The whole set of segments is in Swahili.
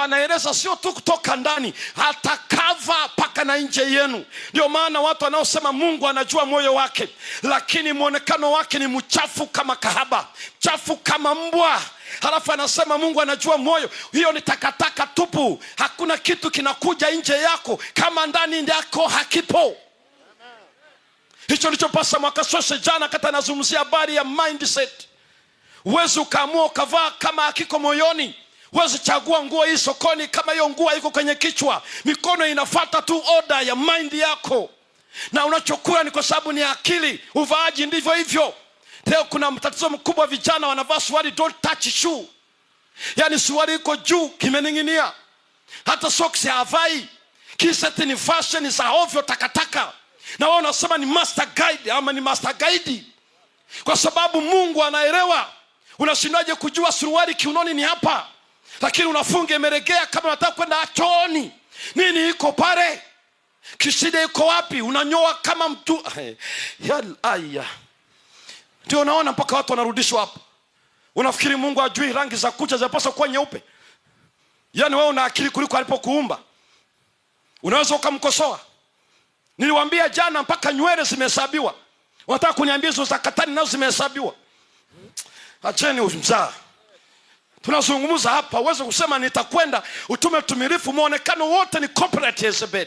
anaeleza sio tu kutoka ndani, hata kava paka na nje yenu. Ndio maana watu wanaosema Mungu anajua moyo wake, lakini muonekano wake ni mchafu kama kahaba, mchafu kama mbwa. Halafu anasema Mungu anajua moyo. Hiyo ni takataka tupu. Hakuna kitu kinakuja nje yako kama ndani yako hakipo. Hicho ndicho Pastor Mwakasose jana kata nazungumzia habari ya mindset. Uwezi ukaamua ukavaa kama hakiko moyoni. Uwezi chagua nguo hii sokoni kama hiyo nguo iko kwenye kichwa. Mikono inafuata tu order ya mind yako. Na unachokula ni kwa sababu ni akili. Uvaaji ndivyo hivyo. Leo kuna mtatizo mkubwa, vijana wanavaa suruali don't touch shoe. Yaani suruali iko juu kimening'inia. Hata socks havai. Kiseti ni fashion za ovyo takataka. Na wao wanasema ni master guide ama ni master guide. Kwa sababu Mungu anaelewa. Unashindaje kujua suruali kiunoni ni hapa, lakini unafunga imeregea kama unataka kwenda chooni? Nini iko pale? Kishida iko wapi? Unanyoa kama mtu. Aya. Ndio unaona mpaka watu wanarudishwa hapo. Unafikiri Mungu ajui rangi za kucha zinapaswa kuwa nyeupe? Yaani wewe una akili kuliko alipokuumba. Unaweza ukamkosoa. Niliwaambia jana mpaka nywele zimehesabiwa. Unataka kuniambia hizo za katani nazo zimehesabiwa? Acheni mzaa. Tunazungumza hapa, uweze kusema nitakwenda utume tumilifu, muonekano wote ni corporate Jezebel.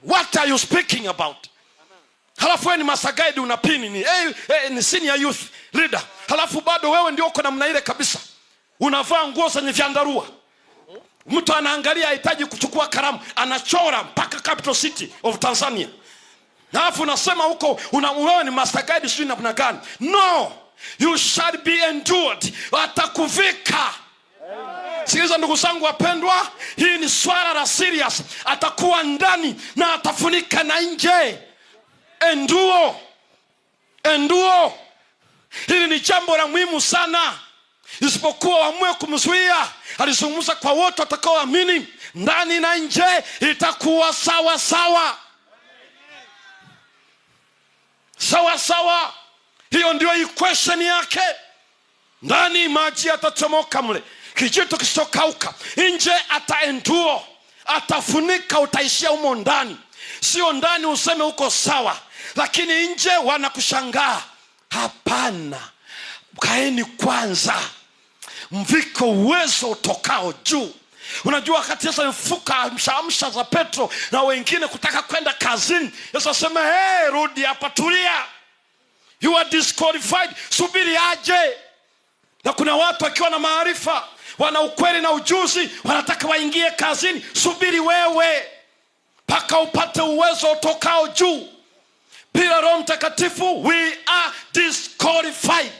What are you speaking about? Halafu wewe ni master guide unapini ni senior youth leader. Halafu bado wewe ndio uko namna ile kabisa. Unavaa nguo zenye vyandarua. Mtu anaangalia hahitaji kuchukua kalamu, anachora mpaka capital city of Tanzania. Halafu unasema huko wewe ni master guide sio namna gani? No. You shall be endured. Atakuvika. Sikiliza ndugu zangu wapendwa, hii ni swala la serious. Atakuwa ndani na atafunika na nje. Endure. Hili ni jambo la muhimu sana. Isipokuwa waamue kumzuia. Alizungumza kwa wote watakaoamini, ndani na nje itakuwa sawa sawa. Sawa sawa. Hiyo ndio equation yake. Ndani maji yatachomoka mle, kijito kisitokauka. Nje ataendure, atafunika, utaishia humo ndani. Sio ndani useme uko sawa, lakini nje wanakushangaa. Hapana. Kaeni kwanza. Mviko uwezo utokao juu. Unajua wakati Yesu alimfuka amsha za Petro na wengine kutaka kwenda kazini, Yesu asema rudi hapa, tulia. You are disqualified. Subiri aje. Na kuna watu wakiwa na maarifa, wana ukweli na ujuzi, wanataka waingie kazini. Subiri wewe mpaka upate uwezo utokao juu. Bila Roho Mtakatifu we are disqualified.